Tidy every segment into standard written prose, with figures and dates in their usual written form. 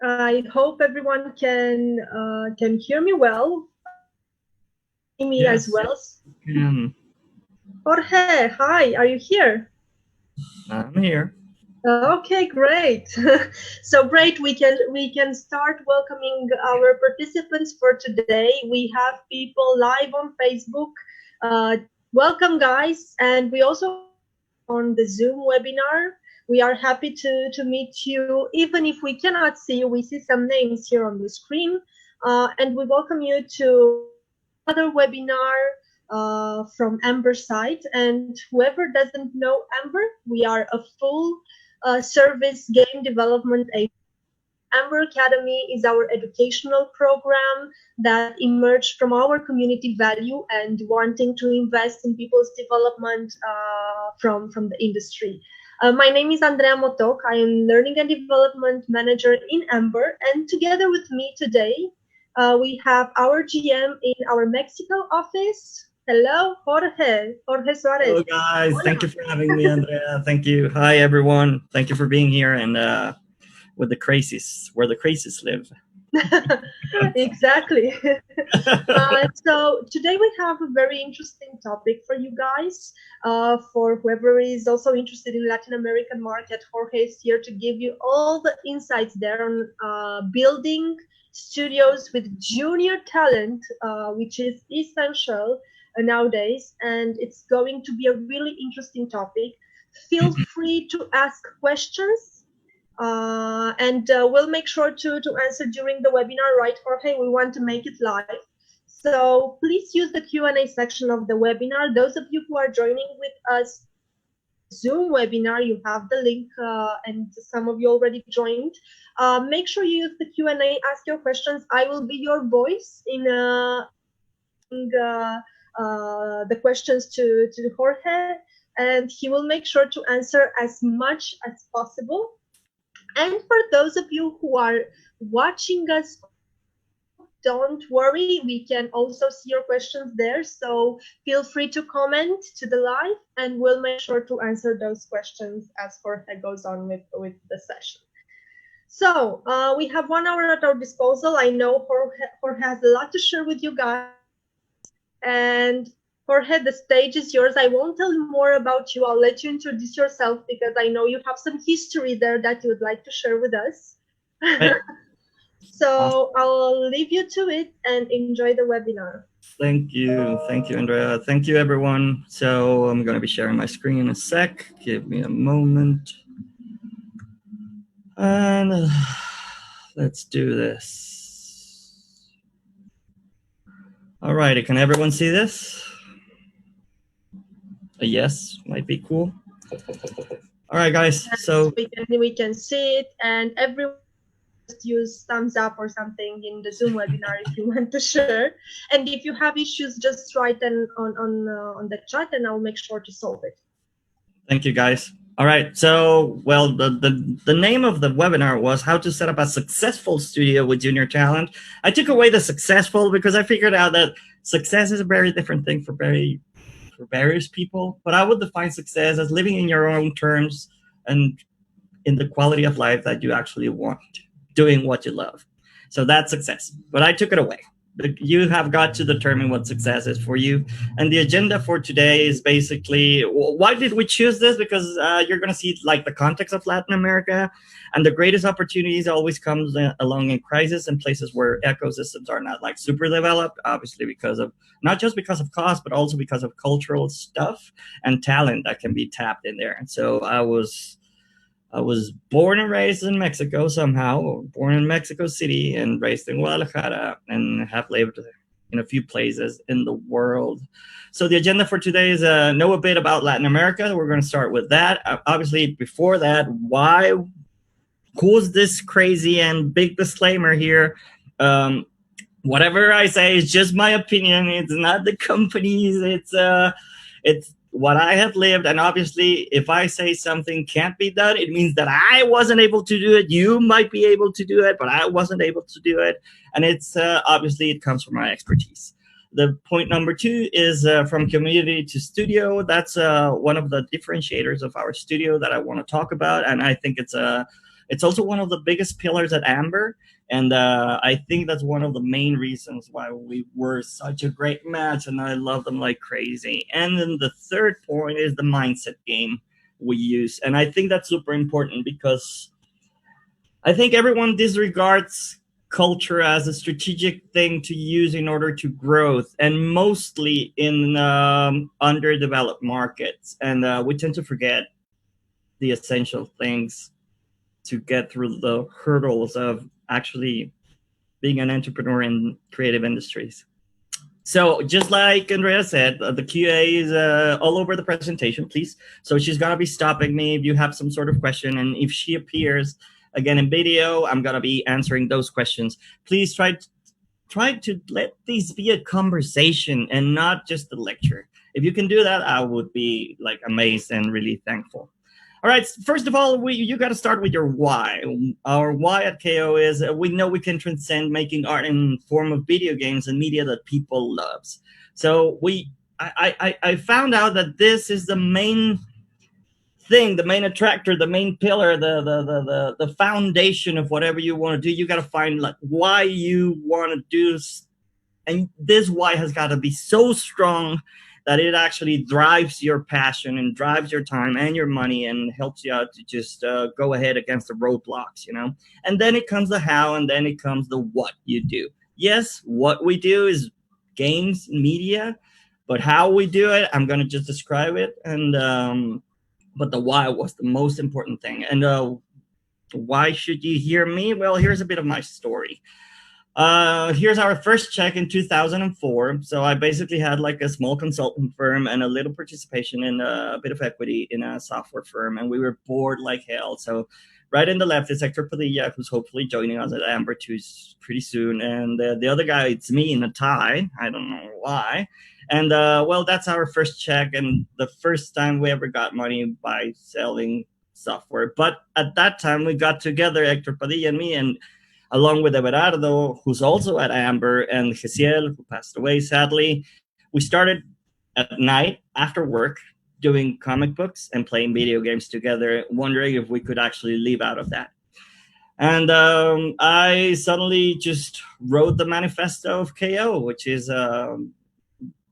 I hope everyone can hear me well. Me Yes, as well. Jorge, hi, are you here? I'm here. Okay, great. So great, we can start welcoming our participants for today. We have people live on Facebook. Uh, Welcome, guys, and we also on the Zoom webinar. We are happy to meet you. Even if we cannot see you, we see some names here on the screen. And we welcome you to another webinar from Amber site. And whoever doesn't know Amber, we are a full service game development agency. Amber Academy is our educational program that emerged from our community value and wanting to invest in people's development from the industry. My name is Andrea Motok. I am Learning and Development Manager in Amber, and together with me today, we have our GM in our Mexico office. Hello, Jorge Suarez. Hello, guys. Thank you for having me, Andrea. Thank you. Hi, everyone. Thank you for being here and with the crazies, where the crazies live. Exactly. So today we have a very interesting topic for you guys. For whoever is also interested in Latin American market, Jorge is here to give you all the insights there on building studios with junior talent, which is essential nowadays, and it's going to be a really interesting topic. Feel free to ask questions and we'll make sure to answer during the webinar, right, Jorge? We want to make it live. So please use the Q&A section of the webinar. Those of you who are joining with us Zoom webinar, you have the link and some of you already joined. Make sure you use the Q&A, ask your questions. I will be your voice in the questions to Jorge, and he will make sure to answer as much as possible. And for those of you who are watching us, don't worry, we can also see your questions there. So feel free to comment to the live and we'll make sure to answer those questions as Jorge goes on with the session. So we have 1 hour at our disposal. I know Jorge has a lot to share with you guys. And Jorge, the stage is yours. I won't tell you more about you. I'll let you introduce yourself because I know you have some history there that you would like to share with us. So I'll leave you to it and enjoy the webinar. Thank you, Andrea. Thank you, everyone. So I'm going to be sharing my screen in a sec. Give me a moment. And let's do this. All righty, can everyone see this? A yes might be cool. All right, guys. Yes, so we can see it, and everyone just use thumbs up or something in the Zoom webinar if you want to share. And if you have issues, just write them on the chat, and I'll make sure to solve it. Thank you, guys. All right. So, well, the name of the webinar was how to set up a successful studio with junior talent. I took away the successful because I figured out that success is a very different thing for various people. But I would define success as living in your own terms and in the quality of life that you actually want, doing what you love. So that's success. But I took it away. You have got to determine what success is for you. And the agenda for today is basically, why did we choose this? Because you're going to see like the context of Latin America, and the greatest opportunities always comes along in crisis and places where ecosystems are not like super developed, obviously because of, not just because of cost, but also because of cultural stuff and talent that can be tapped in there. And so I was born and raised in Mexico somehow, born in Mexico City and raised in Guadalajara, and have lived in a few places in the world. So the agenda for today is know a bit about Latin America. We're going to start with that. Obviously, before that, who's this crazy, and big disclaimer here. Whatever I say is just my opinion. It's not the company's. It's what I have lived. And obviously, if I say something can't be done, it means that I wasn't able to do it. You might be able to do it, but I wasn't able to do it. And it's obviously it comes from my expertise. The point number 2 is from community to studio. That's one of the differentiators of our studio that I want to talk about. And I think it's It's also one of the biggest pillars at Amber, and I think that's one of the main reasons why we were such a great match, and I love them like crazy. And then the third point is the mindset game we use, and I think that's super important because I think everyone disregards culture as a strategic thing to use in order to growth, and mostly in underdeveloped markets, and we tend to forget the essential things to get through the hurdles of actually being an entrepreneur in creative industries. So just like Andrea said, the QA is all over the presentation, please. So she's going to be stopping me if you have some sort of question. And if she appears again in video, I'm going to be answering those questions. Please try to let these be a conversation and not just a lecture. If you can do that, I would be like amazed and really thankful. All right. First of all, you got to start with your why. Our why at KO is we know we can transcend making art in form of video games and media that people loves. So I found out that this is the main thing, the main attractor, the main pillar, the foundation of whatever you want to do. You got to find like why you want to do, and this why has got to be so strong that it actually drives your passion and drives your time and your money and helps you out to just go ahead against the roadblocks, you know. And then it comes the how, and then it comes the what you do. Yes, what we do is games, media, but how we do it, I'm going to just describe it. And but the why was the most important thing. And why should you hear me? Well, here's a bit of my story. Here's our first check in 2004. So I basically had like a small consultant firm and a little participation in a bit of equity in a software firm, and we were bored like hell. So right in the left is Hector Padilla, who's hopefully joining us at Amber 2 pretty soon, and the other guy, it's me in a tie. I don't know why. And well, that's our first check, and the first time we ever got money by selling software. But at that time, we got together, Hector Padilla and me, and along with Everardo, who's also at Amber, and Gesiel, who passed away sadly. We started at night after work doing comic books and playing video games together, wondering if we could actually live out of that. And I suddenly just wrote the manifesto of KO, which is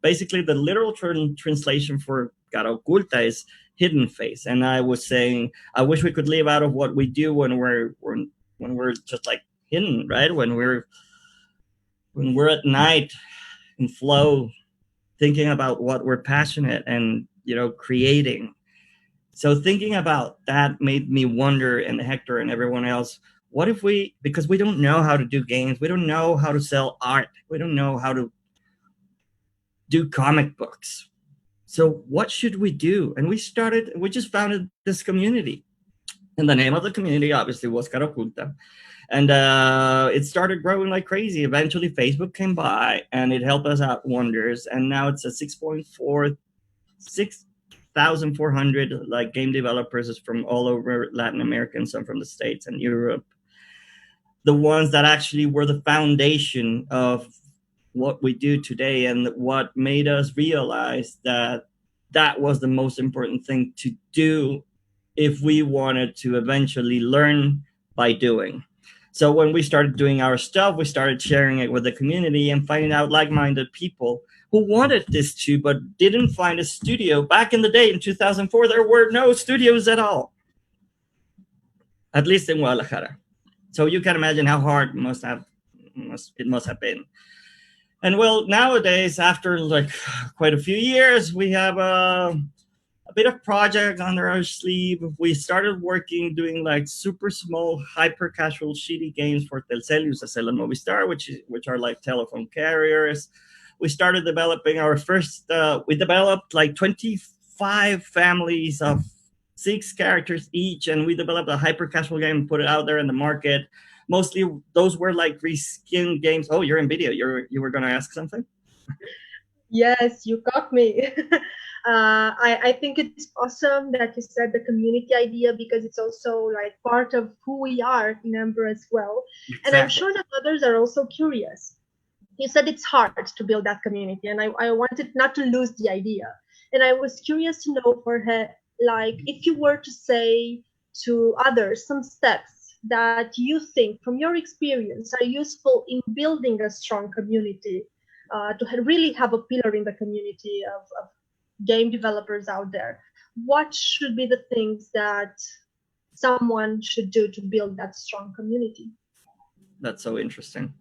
basically the literal translation for cara oculta is hidden face. And I was saying, I wish we could live out of what we do when we're just like hidden, right? When we're at night in flow, thinking about what we're passionate and, you know, creating. So thinking about that made me wonder, and Hector and everyone else, what if because we don't know how to do games, we don't know how to sell art, we don't know how to do comic books. So what should we do? And we just founded this community. And the name of the community obviously was Cara Oculta. And it started growing like crazy. Eventually, Facebook came by, and it helped us out wonders. And now it's a 6,400 like game developers from all over Latin America and some from the States and Europe. The ones that actually were the foundation of what we do today, and what made us realize that that was the most important thing to do if we wanted to eventually learn by doing. So when we started doing our stuff, we started sharing it with the community and finding out like-minded people who wanted this too, but didn't find a studio. Back in the day in 2004, there were no studios at all, at least in Guadalajara. So you can imagine how hard it must have been. And well, nowadays, after like quite a few years, we have a bit of project under our sleeve. We started working doing like super small, hyper casual, shitty games for Telcel, Usacell, and Movistar, which are like telephone carriers. We started developing our first. We developed like 25 families of 6 characters each, and we developed a hyper casual game and put it out there in the market. Mostly those were like reskin games. Oh, you're in video. You were going to ask something? Yes, you caught me. I think it's awesome that you said the community idea, because it's also like part of who we are in Amber as well. Exactly. And I'm sure that others are also curious. You said it's hard to build that community, and I wanted not to lose the idea. And I was curious to know for her, like, if you were to say to others some steps that you think, from your experience, are useful in building a strong community, to really have a pillar in the community of game developers out there? What should be the things that someone should do to build that strong community? That's so interesting.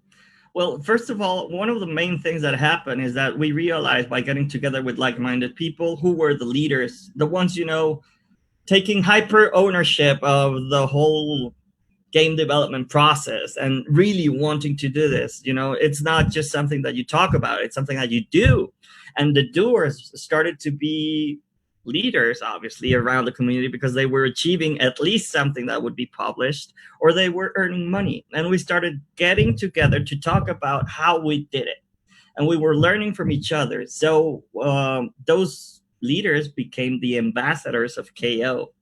Well, first of all, one of the main things that happened is that we realized by getting together with like-minded people who were the leaders, the ones, taking hyper ownership of the whole game development process and really wanting to do this. It's not just something that you talk about, it's something that you do. And the doers started to be leaders, obviously, around the community because they were achieving at least something that would be published, or they were earning money. And we started getting together to talk about how we did it. And we were learning from each other. So those leaders became the ambassadors of KO,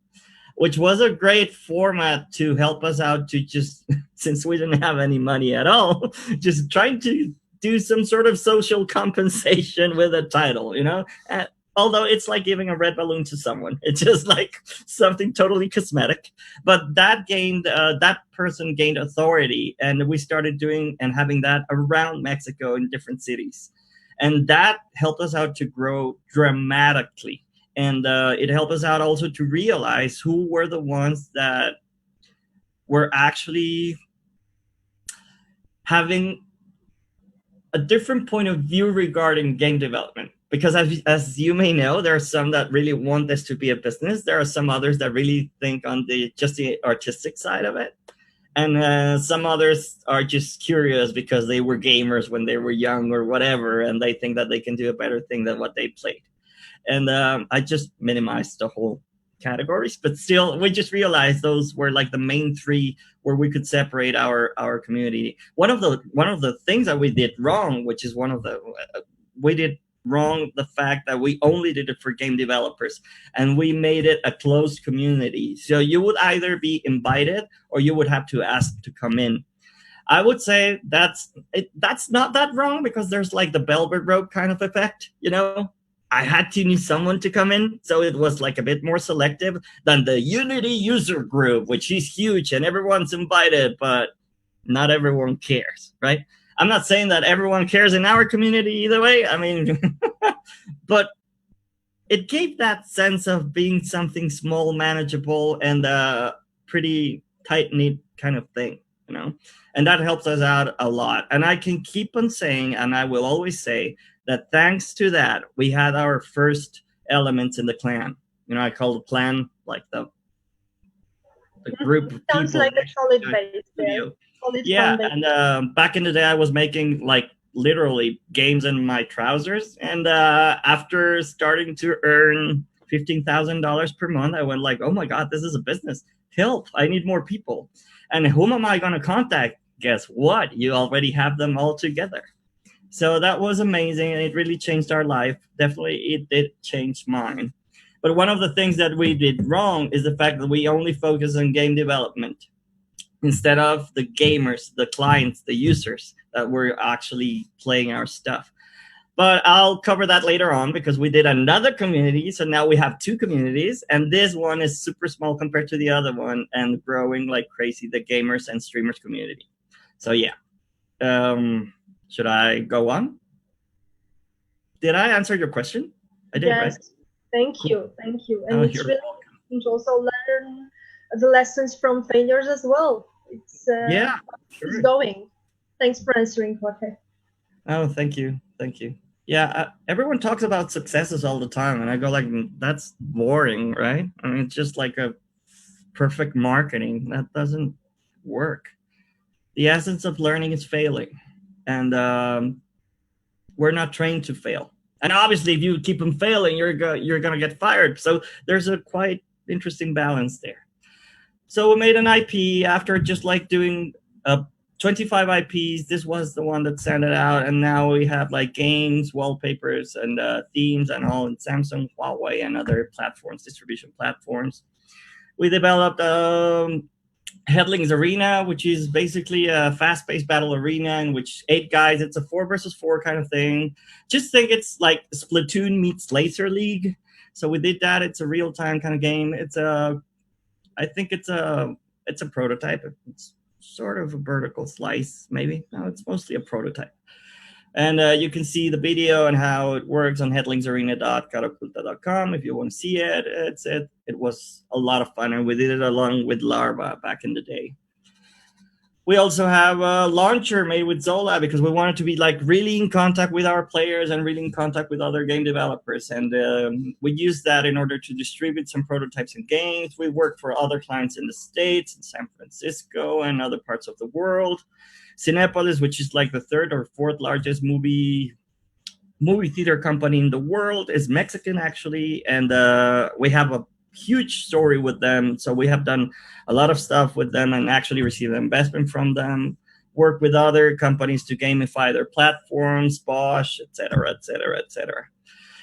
which was a great format to help us out to just, since we didn't have any money at all, just trying to do some sort of social compensation with a title, although it's like giving a red balloon to someone. It's just like something totally cosmetic. But that person gained authority, and we started doing and having that around Mexico in different cities. And that helped us out to grow dramatically. And it helped us out also to realize who were the ones that were actually having a different point of view regarding game development. Because as you may know, there are some that really want this to be a business. There are some others that really think on just the artistic side of it. And some others are just curious because they were gamers when they were young or whatever, and they think that they can do a better thing than what they played. And I just minimized the whole categories, but still, we just realized those were like the main three where we could separate our community. One of the things that we did wrong, which is we did wrong the fact that we only did it for game developers, and we made it a closed community. So you would either be invited or you would have to ask to come in. I would say that's not that wrong, because there's like the velvet rope kind of effect, I had to need someone to come in, so it was like a bit more selective than the Unity user group, which is huge and everyone's invited, but not everyone cares, right? I'm not saying that everyone cares in our community either way. I mean, but it gave that sense of being something small, manageable, and a pretty tight-knit kind of thing, and that helps us out a lot. And I can keep on saying, and I will always say, that thanks to that, we had our first elements in the clan. I call the clan like the group of Sounds people. Like a solid base there. Yeah, and back in the day, I was making like literally games in my trousers. And after starting to earn $15,000 per month, I went like, oh my God, this is a business. Help, I need more people. And whom am I going to contact? Guess what? You already have them all together. So that was amazing, and it really changed our life. Definitely, it did change mine. But one of the things that we did wrong is the fact that we only focus on game development instead of the gamers, the clients, the users that were actually playing our stuff. But I'll cover that later on, because we did another community. So now we have two communities, and this one is super small compared to the other one and growing like crazy, the gamers and streamers community. So yeah. Should I go on? Did I answer your question? I did, yes. Right? Thank you. And it's really important to also learn the lessons from failures as well. It's sure. Going. Thanks for answering, Jorge. Oh, thank you. Yeah, everyone talks about successes all the time, and I go like, that's boring, right? I mean, it's just like a perfect marketing. That doesn't work. The essence of learning is failing. And we're not trained to fail. And obviously, if you keep them failing, you're going to get fired. So there's a quite interesting balance there. So we made an IP after just like doing 25 IPs. This was the one that standed out. And now we have like games, wallpapers, and themes and all in Samsung, Huawei, and other platforms, distribution platforms. We developed Headlands Arena, which is basically a fast-paced battle arena in which 8 guys, it's a 4 versus 4 kind of thing. Just think it's like Splatoon meets Laser League. So we did that. It's a real-time kind of game. I think it's a it's a prototype. It's sort of a vertical slice, maybe. No, it's mostly a prototype. And you can see the video and how it works on headlandsarena.caraculta.com if you want to see it. It was a lot of fun, and we did it along with Larva back in the day. We also have a launcher made with Zola because we wanted to be like really in contact with our players and really in contact with other game developers. And we used that in order to distribute some prototypes and games. We worked for other clients in the States, in San Francisco, and other parts of the world. Cinepolis, which is like the third or fourth largest movie theater company in the world, is Mexican actually, and we have a huge story with them. So we have done a lot of stuff with them and actually received investment from them. Work with other companies to gamify their platforms, Bosch, etc., etc., etc.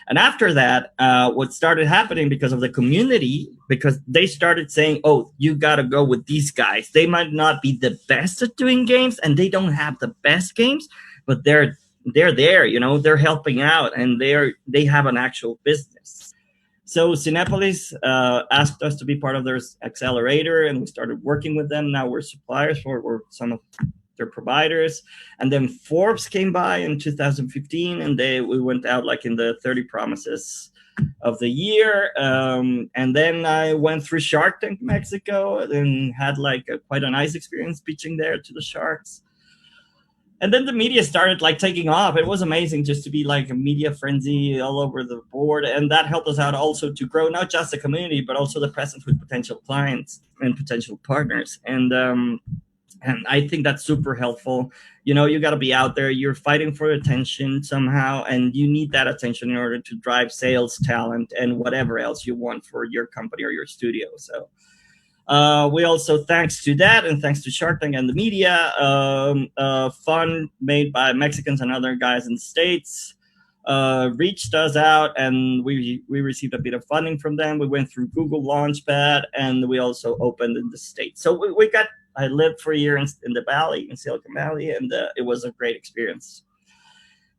And after that, what started happening because of the community, because they started saying, oh, you got to go with these guys. They might not be the best at doing games and they don't have the best games, but they're there, you know, they're helping out and they have an actual business. So Cinepolis asked us to be part of their accelerator, and we started working with them. Now we're suppliers for some of their providers. And then Forbes came by in 2015, and we went out like in the 30 promises of the year. And then I went through Shark Tank Mexico and had like quite a nice experience pitching there to the sharks. And then the media started like taking off. It was amazing just to be like a media frenzy all over the board. And that helped us out also to grow not just the community, but also the presence with potential clients and potential partners. And I think that's super helpful. You know, you got to be out there. You're fighting for attention somehow, and you need that attention in order to drive sales, talent, and whatever else you want for your company or your studio. So we also, thanks to that and thanks to Shark Tank and the media, fund made by Mexicans and other guys in the States reached us out, and we received a bit of funding from them. We went through Google Launchpad, and we also opened in the States. So I lived for a year in the Valley, in Silicon Valley, and it was a great experience.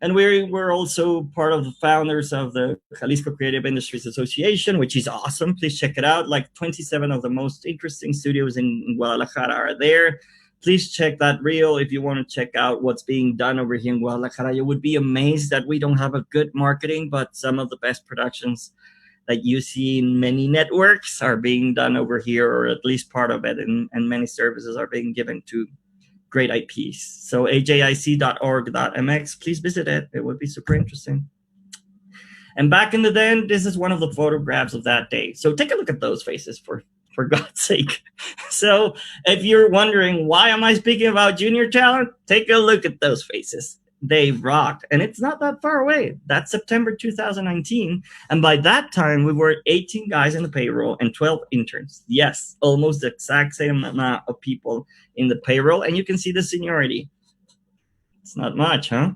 And we were also part of the founders of the Jalisco Creative Industries Association, which is awesome. Please check it out. Like 27 of the most interesting studios in Guadalajara are there. Please check that reel if you want to check out what's being done over here in Guadalajara. You would be amazed that we don't have a good marketing, but some of the best productions that you see in many networks are being done over here, or at least part of it, and many services are being given to great IPs. So ajic.org.mx, please visit it. It would be super interesting. And back in the day, this is one of the photographs of that day. So take a look at those faces for God's sake. So if you're wondering, why am I speaking about junior talent? Take a look at those faces. They rocked. And it's not that far away. That's September 2019. And by that time, we were 18 guys in the payroll and 12 interns. Yes, almost the exact same amount of people in the payroll. And you can see the seniority. It's not much, huh?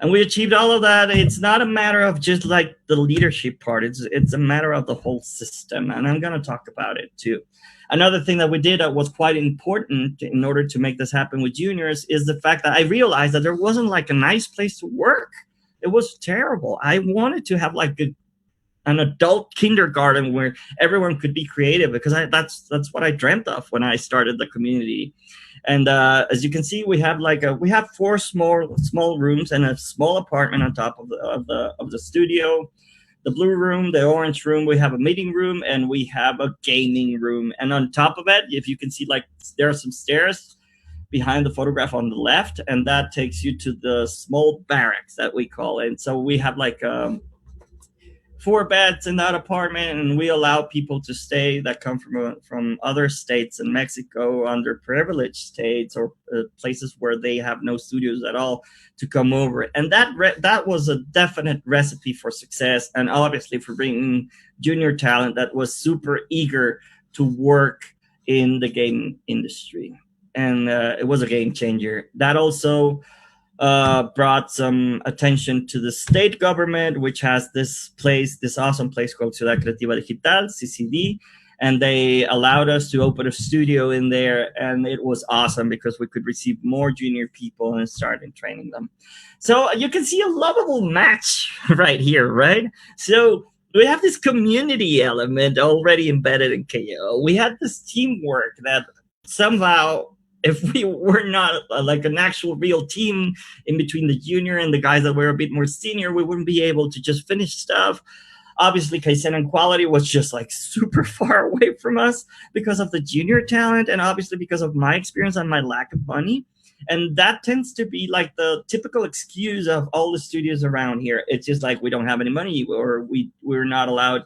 And we achieved all of that. It's not a matter of just like the leadership part. It's a matter of the whole system. And I'm going to talk about it too. Another thing that we did that was quite important in order to make this happen with juniors is the fact that I realized that there wasn't like a nice place to work. It was terrible. I wanted to have like an adult kindergarten where everyone could be creative, because that's what I dreamt of when I started the community. And as you can see, we have four small rooms and a small apartment on top of the studio. The blue room, the orange room, we have a meeting room, and we have a gaming room. And on top of it, if you can see, like, there are some stairs behind the photograph on the left, and that takes you to the small barracks that we call it. So we have like 4 beds in that apartment, and we allow people to stay that come from other states in Mexico, underprivileged states, or places where they have no studios at all, to come over. And that was a definite recipe for success, and obviously for bringing junior talent that was super eager to work in the game industry. And it was a game changer. That also brought some attention to the state government, which has this awesome place called Ciudad Creativa Digital, CCD, and they allowed us to open a studio in there, and it was awesome because we could receive more junior people and start training them. So you can see a lovable match right here, right? So we have this community element already embedded in KO. We had this teamwork that somehow, if we were not like an actual real team in between the junior and the guys that were a bit more senior, we wouldn't be able to just finish stuff. Obviously, Kaizen and quality was just like super far away from us because of the junior talent, and obviously because of my experience and my lack of money. And that tends to be like the typical excuse of all the studios around here. It's just like we don't have any money, or we're not allowed.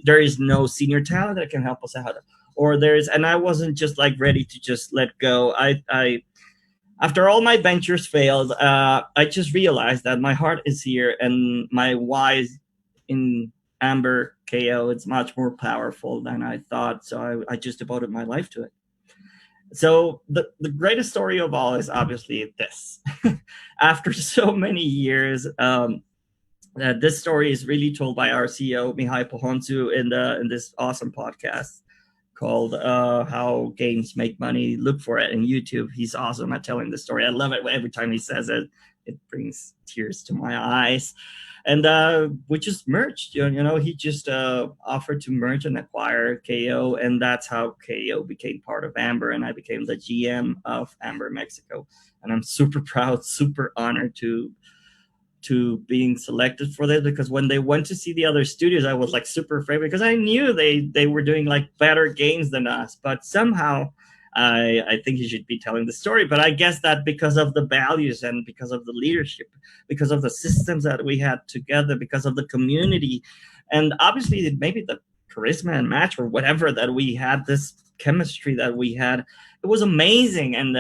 There is no senior talent that can help us out, or there's. And I wasn't just like ready to just let go. I after all my ventures failed, I just realized that my heart is here and my why is in Amber KO. It's much more powerful than I thought. So I just devoted my life to it. So the greatest story of all is obviously this. After so many years, this story is really told by our CEO Mihai Pohontu in this awesome podcast called How Games Make Money. Look for it in YouTube. He's awesome at telling the story. I love it every time he says it. It brings tears to my eyes. And we just merged. You know, he just offered to merge and acquire KO, and that's how KO became part of Amber, and I became the GM of Amber Mexico. And I'm super proud, super honored to being selected for this, because when they went to see the other studios, I was like super afraid because I knew they were doing like better games than us. But somehow I think you should be telling the story. But I guess that because of the values and because of the leadership, because of the systems that we had together, because of the community, and obviously maybe the charisma and match or whatever that we had, this chemistry that we had, it was amazing. And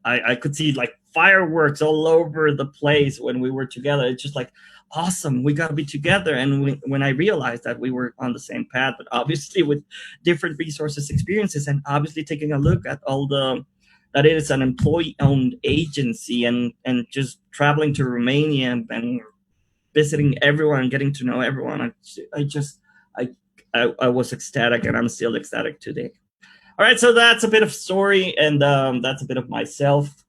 I could see like fireworks all over the place when we were together. It's just like, awesome, we got to be together. And when I realized that we were on the same path, but obviously with different resources, experiences, and obviously taking a look at all that it is an employee-owned agency, and just traveling to Romania and visiting everyone, getting to know everyone, I was ecstatic, and I'm still ecstatic today. All right, so that's a bit of story, and that's a bit of myself.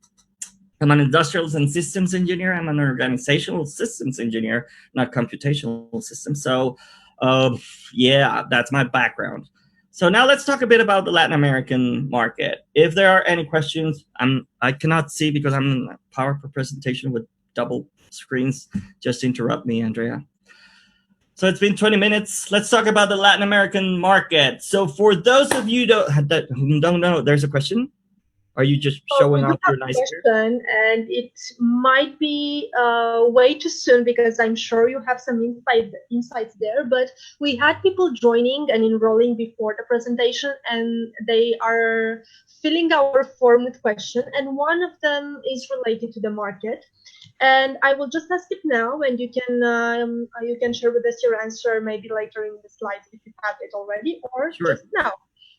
I'm an industrials and systems engineer. I'm an organizational systems engineer, not computational systems. So, yeah, that's my background. So now let's talk a bit about the Latin American market. If there are any questions, I cannot see because I'm in a PowerPoint presentation with double screens. Just interrupt me, Andrea. So it's been 20 minutes. Let's talk about the Latin American market. So for those of you who don't know, there's a question. Are you just showing off your nice question? And it might be way too soon because I'm sure you have some insights there. But we had people joining and enrolling before the presentation, and they are filling our form with questions. And one of them is related to the market. And I will just ask it now, and you can share with us your answer maybe later in the slides if you have it already, or sure. Just now.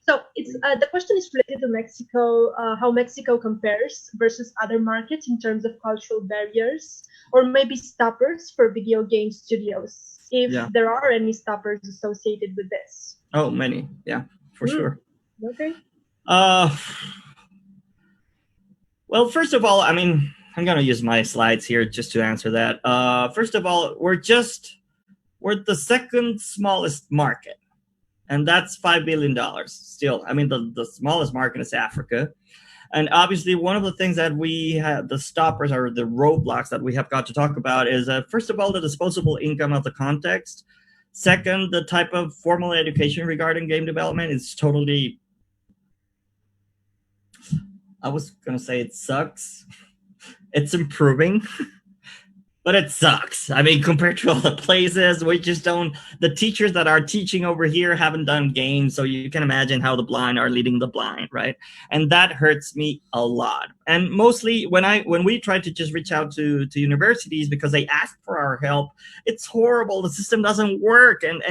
So it's the question is related to Mexico, how Mexico compares versus other markets in terms of cultural barriers, or maybe stoppers for video game studios, if there are any stoppers associated with this. Oh, many, yeah, for sure. Okay. Well, first of all, I mean, I'm going to use my slides here just to answer that. First of all, we're the second smallest market, and that's $5 billion still. I mean, the smallest market is Africa. And obviously, one of the things that we have, the stoppers or the roadblocks that we have got to talk about is, first of all, the disposable income of the context. Second, the type of formal education regarding game development is totally, I was going to say it sucks. It's improving, but it sucks. I mean, compared to all the places, we just don't, the teachers that are teaching over here haven't done games, so you can imagine how the blind are leading the blind, right? And that hurts me a lot. And mostly when we try to just reach out to universities because they ask for our help, it's horrible. The system doesn't work, and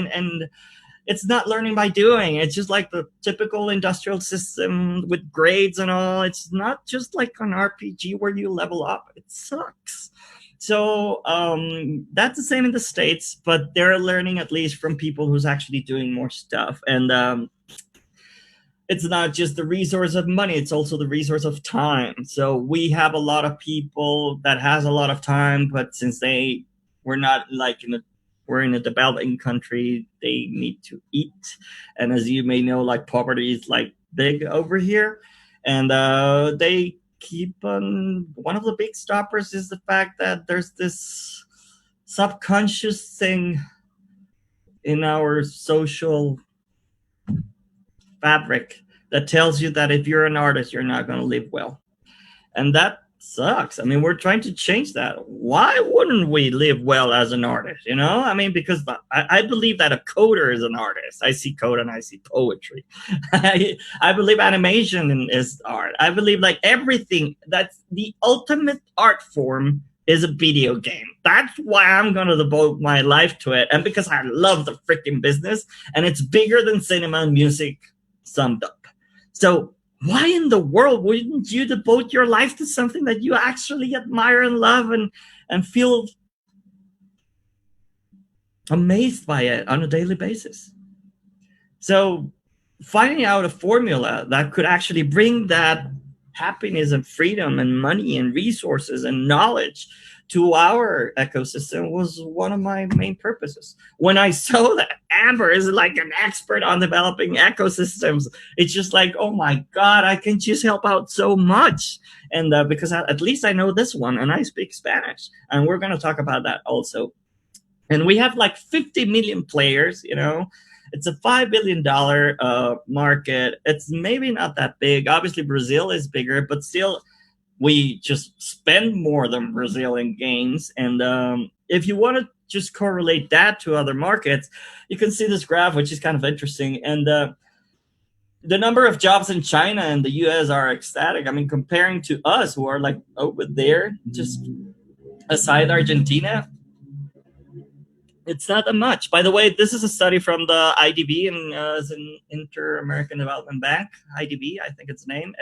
it's not learning by doing. It's just like the typical industrial system with grades and all. It's not just like an RPG where you level up. It sucks. So that's the same in the States, but they're learning at least from people who's actually doing more stuff. And it's not just the resource of money, it's also the resource of time. So we have a lot of people that has a lot of time, but since we're not like we're in a developing country, they need to eat. And as you may know, like poverty is like big over here, and they keep on. One of the big stoppers is the fact that there's this subconscious thing in our social fabric that tells you that if you're an artist, you're not going to live well. And that sucks. I mean, we're trying to change that. Why wouldn't we live well as an artist? You know, I mean, because I believe that a coder is an artist. I see code and I see poetry. I believe animation is art. I believe like everything that's the ultimate art form is a video game. That's why I'm going to devote my life to it. And because I love the freaking business, and it's bigger than cinema and music summed up. So why in the world wouldn't you devote your life to something that you actually admire and love and feel amazed by it on a daily basis? So finding out a formula that could actually bring that happiness and freedom and money and resources and knowledge to our ecosystem was one of my main purposes. When I saw that Amber is like an expert on developing ecosystems, it's just like, oh my God, I can just help out so much. And because at least I know this one and I speak Spanish. And we're going to talk about that also. And we have like 50 million players, you know. It's a $5 billion market. It's maybe not that big. Obviously, Brazil is bigger, but still, we just spend more than Brazil in games. And if you want to just correlate that to other markets, you can see this graph, which is kind of interesting. And the number of jobs in China and the US are ecstatic. I mean, comparing to us, who are like over there, just aside Argentina, it's not that much. By the way, this is a study from the IDB, and it's an Inter-American Development Bank, IDB, I think it's the name.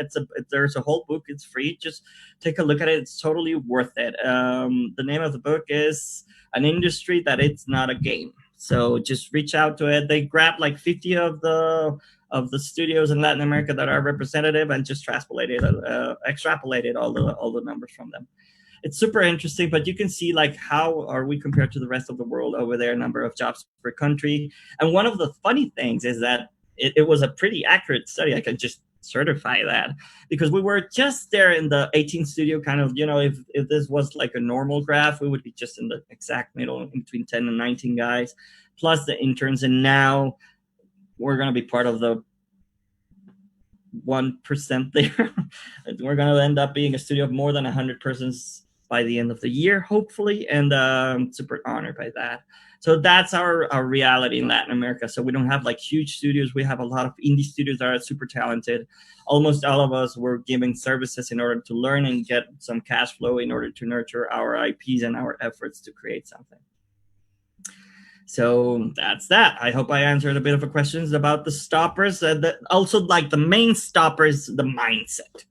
There's a whole book. It's free. Just take a look at it. It's totally worth it. The name of the book is An Industry That It's Not a Game. So just reach out to it. They grabbed like 50 of the studios in Latin America that are representative and just extrapolated all the numbers from them. It's super interesting, but you can see like how are we compared to the rest of the world over there, number of jobs per country. And one of the funny things is that it was a pretty accurate study. I can just certify that because we were just there in the 18 studio kind of, you know, if this was like a normal graph, we would be just in the exact middle in between 10 and 19 guys, plus the interns. And now we're going to be part of the 1% there. We're going to end up being a studio of more than 100 persons by the end of the year, hopefully, and super honored by that. So that's our reality in Latin America. So we don't have like huge studios. We have a lot of indie studios that are super talented. Almost all of us were giving services in order to learn and get some cash flow in order to nurture our IPs and our efforts to create something. So that's that. I hope I answered a bit of a questions about the stoppers. Also, like the main stoppers, the mindset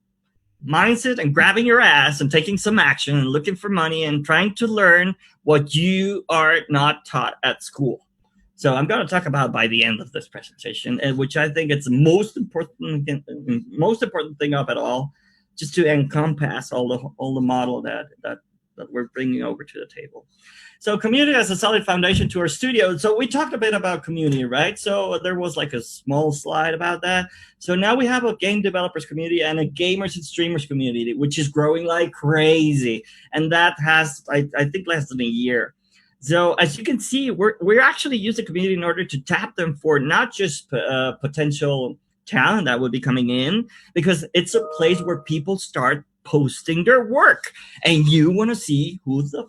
and grabbing your ass and taking some action and looking for money and trying to learn what you are not taught at school. So I'm going to talk about by the end of this presentation, which I think it's the most important thing of it all, just to encompass all the model that we're bringing over to the table. So community as a solid foundation to our studio. So we talked a bit about community, right? So there was like a small slide about that. So now we have a game developers community and a gamers and streamers community, which is growing like crazy. And that has, I think, less than a year. So as you can see, we're actually using the community in order to tap them for not just potential talent that would be coming in, because it's a place where people start posting their work. And you want to see who the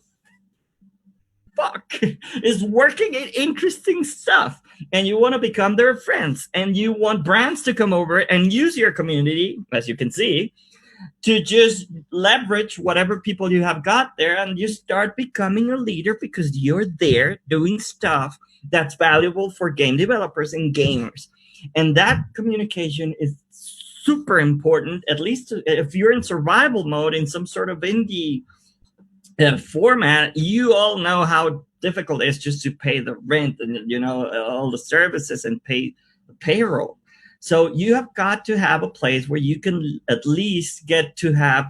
fuck is working in interesting stuff, and you want to become their friends, and you want brands to come over and use your community, as you can see, to just leverage whatever people you have got there, and you start becoming a leader because you're there doing stuff that's valuable for game developers and gamers. And that communication is super important, at least if you're in survival mode in some sort of indie format. You all know how difficult it is just to pay the rent and, you know, all the services and pay the payroll. So you have got to have a place where you can at least get to have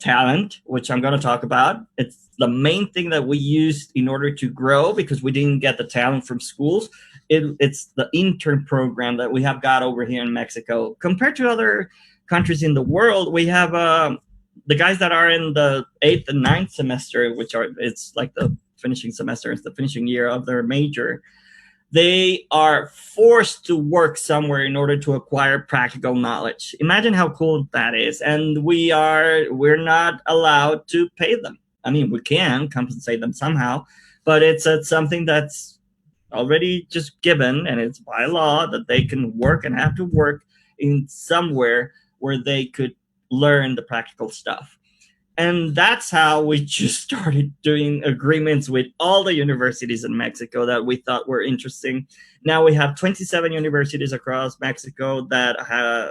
talent, which I'm going to talk about. It's the main thing that we used in order to grow, because we didn't get the talent from schools. it's the intern program that we have got over here in Mexico. Compared to other countries in the world, we have the guys that are in the 8th and 9th semester, which are it's like the finishing semester, it's the finishing year of their major. They are forced to work somewhere in order to acquire practical knowledge. Imagine how cool that is. And we're not allowed to pay them. I mean, we can compensate them somehow, but it's something that's already just given, and it's by law that they can work and have to work in somewhere where they could learn the practical stuff. And that's how we just started doing agreements with all the universities in Mexico that we thought were interesting. Now we have 27 universities across Mexico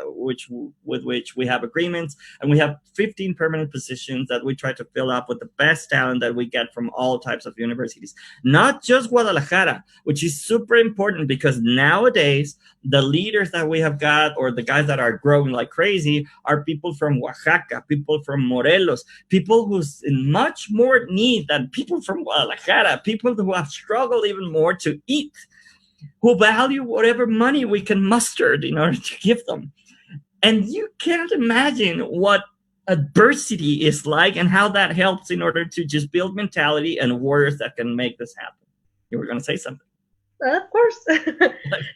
with which we have agreements, and we have 15 permanent positions that we try to fill up with the best talent that we get from all types of universities. Not just Guadalajara, which is super important because nowadays the leaders that we have got, or the guys that are growing like crazy, are people from Oaxaca, people from Morelos, people who's in much more need than people from Guadalajara, people who have struggled even more to eat, who value whatever money we can muster in order to give them. And you can't imagine what adversity is like and how that helps in order to just build mentality and warriors that can make this happen. You were going to say something. Of course.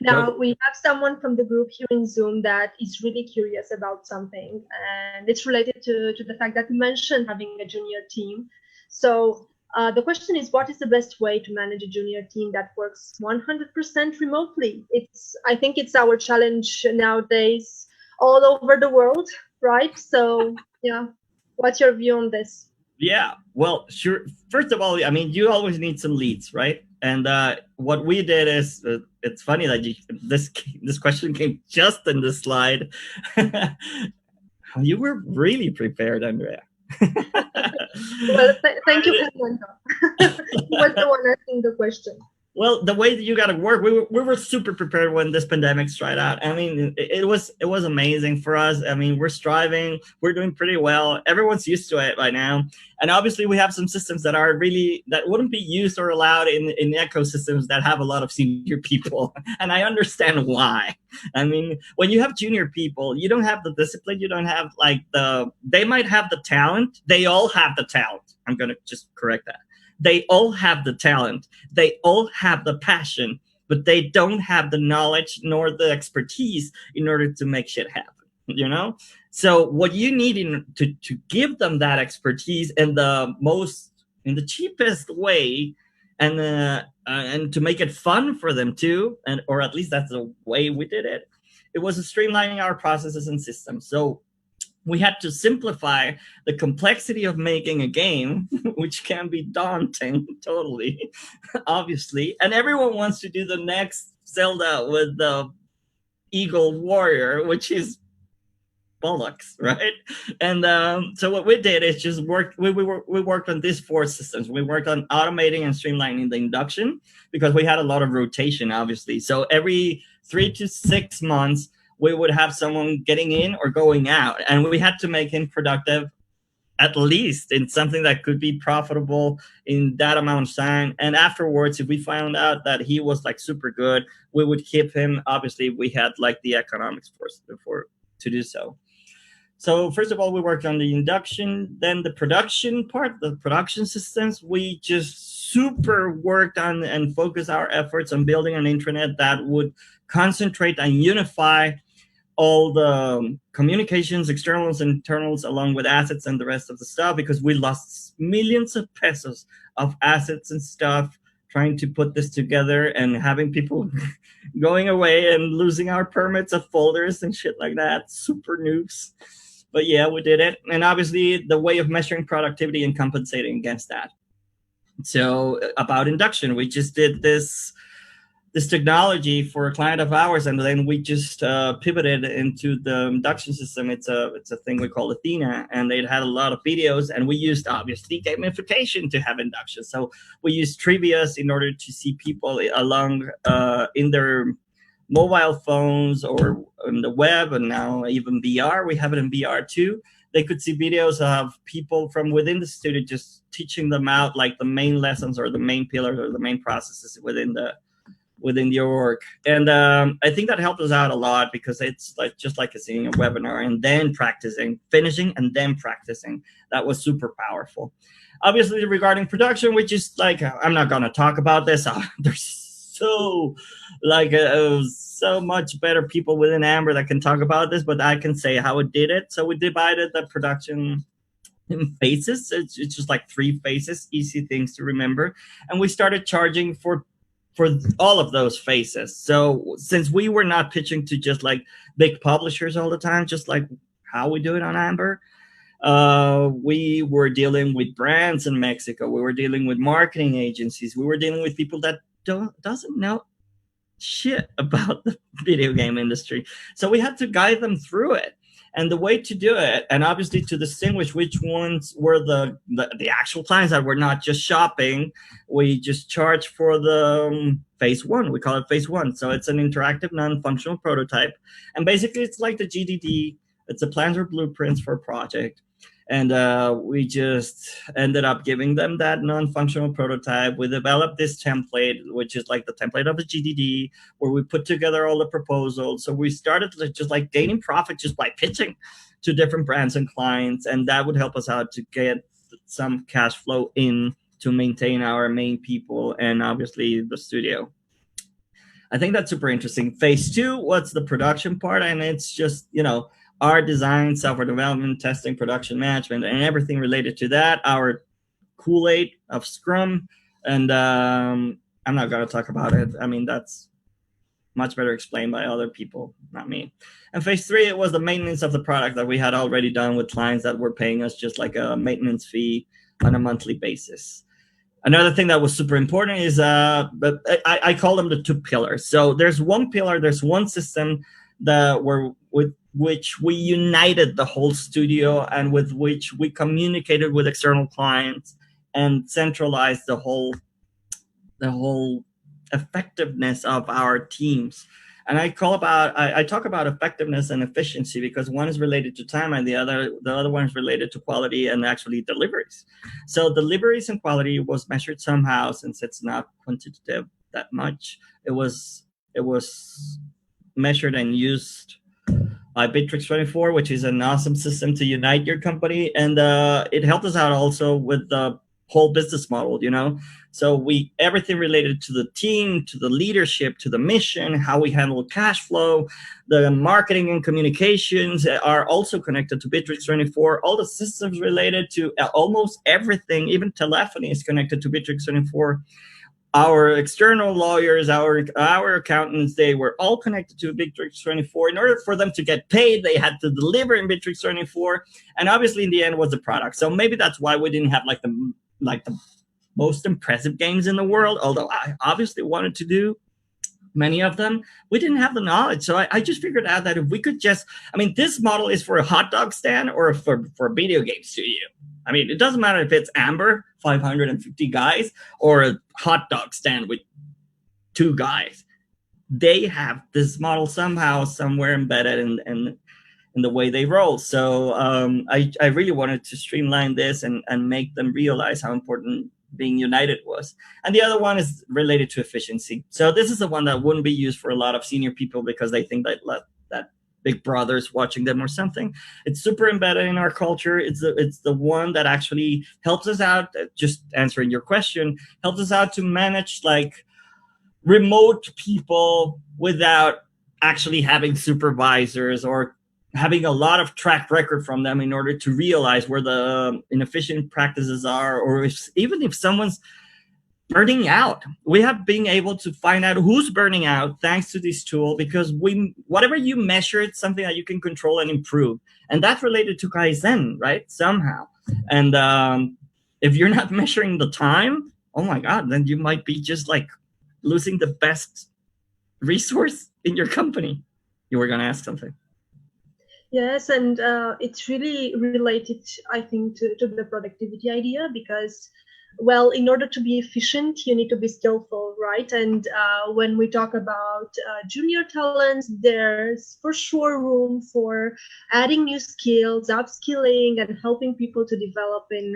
Now we have someone from the group here in Zoom that is really curious about something, and it's related to the fact that you mentioned having a junior team. So the question is, what is the best way to manage a junior team that works 100% remotely? I think it's our challenge nowadays all over the world, right? So yeah, what's your view on this? Yeah, well, sure. First of all, I mean, you always need some leads, right? And what we did is, it's funny that this question came just in the slide. You were really prepared, Andrea. Well, thank you, Fernando. He was the one asking the question. Well, the way that you got to work, we were super prepared when this pandemic started out. I mean, it was amazing for us. I mean, we're striving, we're doing pretty well. Everyone's used to it by now, and obviously, we have some systems that wouldn't be used or allowed in ecosystems that have a lot of senior people, and I understand why. I mean, when you have junior people, you don't have the discipline. You don't have they might have the talent. They all have the talent. I'm gonna just correct that. They all have the talent. They all have the passion, but they don't have the knowledge nor the expertise in order to make shit happen, you know? So what you need to give them that expertise in the cheapest way, and to make it fun for them too, or at least that's the way we did it. It was streamlining our processes and systems. So we had to simplify the complexity of making a game, which can be daunting, totally, obviously. And everyone wants to do the next Zelda with the Eagle Warrior, which is bollocks, right? And so what we did is just we worked on these 4 systems. We worked on automating and streamlining the induction because we had a lot of rotation, obviously. So every 3 to 6 months, we would have someone getting in or going out, and we had to make him productive at least in something that could be profitable in that amount of time. And afterwards, if we found out that he was like super good, we would keep him. Obviously, we had like the economics for to do so. So first of all, we worked on the induction, then the production part, the production systems. We just super worked on and focused our efforts on building an intranet that would concentrate and unify all the communications, externals and internals, along with assets and the rest of the stuff, because we lost millions of pesos of assets and stuff trying to put this together and having people going away and losing our permits of folders and shit like that. Super noobs. But yeah, we did it. And obviously the way of measuring productivity and compensating against that. So about induction, we just did this technology for a client of ours, and then we just pivoted into the induction system. It's a thing we call Athena, and it had a lot of videos, and we used obviously gamification to have induction. So we used trivias in order to see people along in their mobile phones or on the web, and now even VR. We have it in VR too. They could see videos of people from within the studio just teaching them out like the main lessons or the main pillars or the main processes within within your org. And I think that helped us out a lot because it's like just like seeing a webinar and then practicing, finishing and then practicing. That was super powerful. Obviously, regarding production, which is like, I'm not going to talk about this. There's so much better people within Amber that can talk about this, but I can say how it did it. So we divided the production in phases. It's just like 3 phases, easy things to remember. And we started charging for all of those phases. So since we were not pitching to just like big publishers all the time, just like how we do it on Amber, we were dealing with brands in Mexico. We were dealing with marketing agencies. We were dealing with people that doesn't know shit about the video game industry. So we had to guide them through it. And the way to do it, and obviously to distinguish which ones were the actual clients that were not just shopping, we just charge for the phase 1. We call it phase 1. So it's an interactive, non-functional prototype. And basically, it's like the GDD. It's a plans or blueprints for a project. And we just ended up giving them that non-functional prototype. We developed this template, which is like the template of a GDD, where we put together all the proposals. So we started just like gaining profit just by pitching to different brands and clients. And that would help us out to get some cash flow in to maintain our main people and obviously the studio. I think that's super interesting. Phase 2, what's the production part? And it's just, art design, software development, testing, production management, and everything related to that. Our Kool-Aid of Scrum. And I'm not going to talk about it. I mean, that's much better explained by other people, not me. And phase 3, it was the maintenance of the product that we had already done with clients that were paying us just like a maintenance fee on a monthly basis. Another thing that was super important is, but I call them the 2 pillars. So there's one pillar, there's one system that with which we united the whole studio and with which we communicated with external clients and centralized the whole effectiveness of our teams. And I talk about effectiveness and efficiency because one is related to time and the other one is related to quality and actually deliveries. So deliveries and quality was measured somehow, since it's not quantitative that much. It was measured and used by Bitrix24, which is an awesome system to unite your company. And it helped us out also with the whole business model, So everything related to the team, to the leadership, to the mission, how we handle cash flow, the marketing and communications are also connected to Bitrix24. All the systems related to almost everything, even telephony is connected to Bitrix24. Our external lawyers, our accountants, they were all connected to Bitrix24. In order for them to get paid, they had to deliver in Bitrix24. And obviously, in the end, was the product. So maybe that's why we didn't have the most impressive games in the world, although I obviously wanted to do many of them. We didn't have the knowledge. So I just figured out that if we could this model is for a hot dog stand or for a video game studio. I mean, it doesn't matter if it's Amber, 550 guys, or a hot dog stand with 2 guys. They have this model somehow, somewhere embedded in the way they roll. So I really wanted to streamline this and make them realize how important being united was. And the other one is related to efficiency. So this is the one that wouldn't be used for a lot of senior people because they think that Big Brother's watching them or something. It's super embedded in our culture. It's the one that actually helps us out, just answering your question, helps us out to manage like remote people without actually having supervisors or having a lot of track record from them in order to realize where the inefficient practices are, or even if someone's burning out. We have been able to find out who's burning out thanks to this tool, because whatever you measure, it's something that you can control and improve. And that's related to Kaizen, right? Somehow. And if you're not measuring the time, oh my God, then you might be just like losing the best resource in your company. You were going to ask something. Yes, and it's really related, I think, to the productivity idea, because well, in order to be efficient, you need to be skillful, right? And when we talk about junior talents, there's for sure room for adding new skills, upskilling, and helping people to develop in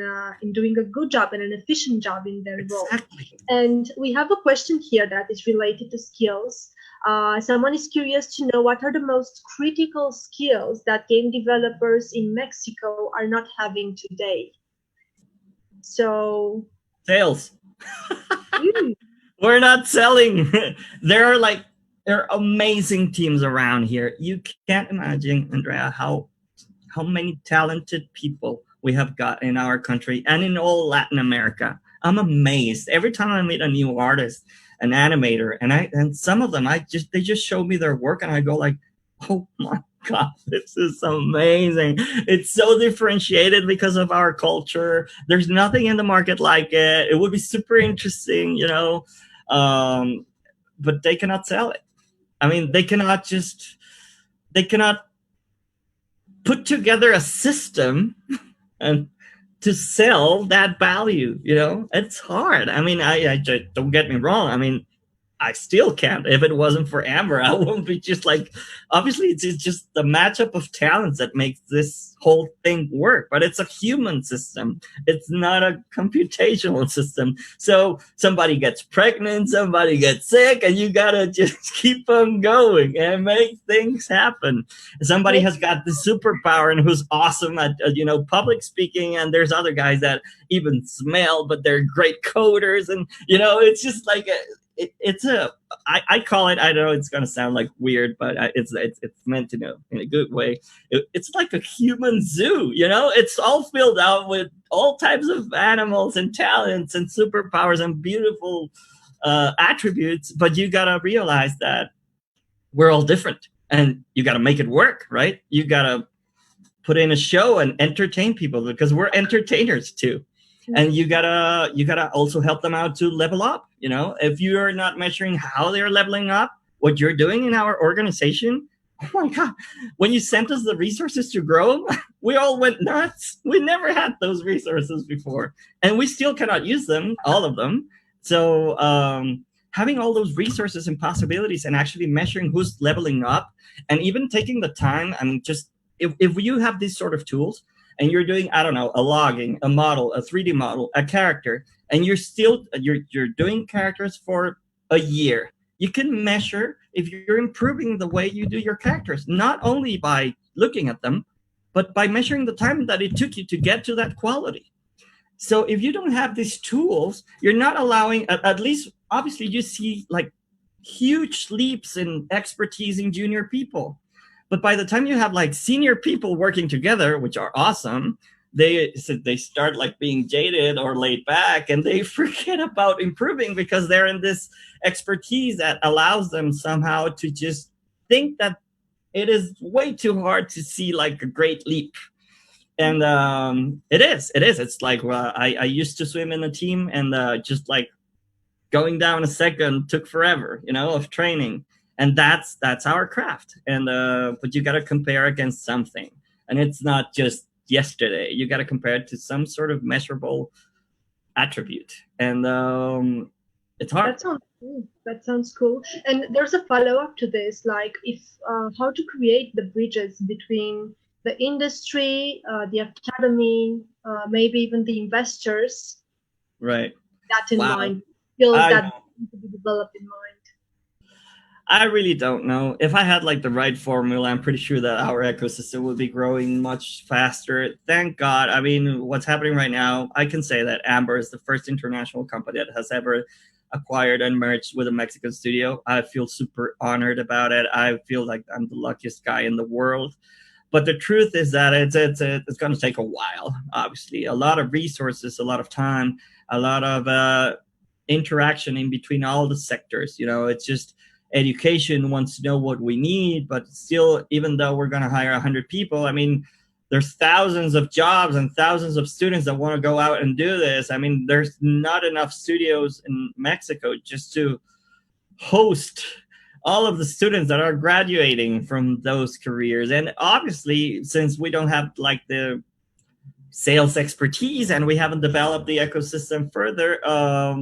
doing a good job and an efficient job in their role. Exactly. And we have a question here that is related to skills. Someone is curious to know what are the most critical skills that game developers in Mexico are not having today. So, Sales. mm, We're not selling. there are amazing teams around here. You can't imagine, Andrea, how many talented people we have got in our country and in all Latin America. I'm amazed every time I meet a new artist, an animator, and some of them they just show me their work and I go like, oh my God, this is amazing. It's so differentiated because of our culture. There's nothing in the market like it. It would be super interesting, but they cannot sell it. I mean, they cannot put together a system and to sell that value. It's hard. I mean, I don't get me wrong. I mean, I still can't. If it wasn't for Amber, I wouldn't be just like, obviously it's just the matchup of talents that makes this whole thing work, but it's a human system. It's not a computational system. So somebody gets pregnant, somebody gets sick, and you gotta just keep on going and make things happen. Somebody has got the superpower and who's awesome at, public speaking, and there's other guys that even smell, but they're great coders. And, it's just like, I call it, I know it's going to sound like weird, but it's meant to know in a good way. It's like a human zoo, it's all filled out with all types of animals and talents and superpowers and beautiful attributes. But you got to realize that we're all different and you got to make it work, right? You got to put in a show and entertain people because we're entertainers too. And you gotta also help them out to level up. If you're not measuring how they're leveling up, what you're doing in our organization, oh my God, when you sent us the resources to grow, we all went nuts. We never had those resources before, and we still cannot use them, all of them. So having all those resources and possibilities and actually measuring who's leveling up and even taking the time and just if you have these sort of tools and you're doing, I don't know, a logging, a model, a 3D model, a character, and you're doing characters for a year, you can measure if you're improving the way you do your characters, not only by looking at them, but by measuring the time that it took you to get to that quality. So if you don't have these tools, you're not allowing, at least obviously you see like huge leaps in expertise in junior people. But by the time you have like senior people working together, which are awesome, they start like being jaded or laid back and they forget about improving because they're in this expertise that allows them somehow to just think that it is way too hard to see like a great leap. And it is. It's like I used to swim in a team and just like going down a second took forever, of training. And that's our craft. And but you got to compare against something, and it's not just yesterday. You got to compare it to some sort of measurable attribute, and it's hard. That sounds cool. And there's a follow up to this, like if how to create the bridges between the industry, the academy, maybe even the investors. Right. That in mind, skills that need to be developed in mind. I really don't know. If I had like the right formula, I'm pretty sure that our ecosystem would be growing much faster. Thank God. I mean, what's happening right now, I can say that Amber is the first international company that has ever acquired and merged with a Mexican studio. I feel super honored about it. I feel like I'm the luckiest guy in the world. But the truth is that it's going to take a while, obviously. A lot of resources, a lot of time, a lot of interaction in between all the sectors. It's just education wants to know what we need, but still, even though we're going to hire 100 people, I mean, there's thousands of jobs and thousands of students that want to go out and do this. I mean, there's not enough studios in Mexico just to host all of the students that are graduating from those careers. And obviously, since we don't have like the sales expertise and we haven't developed the ecosystem further, a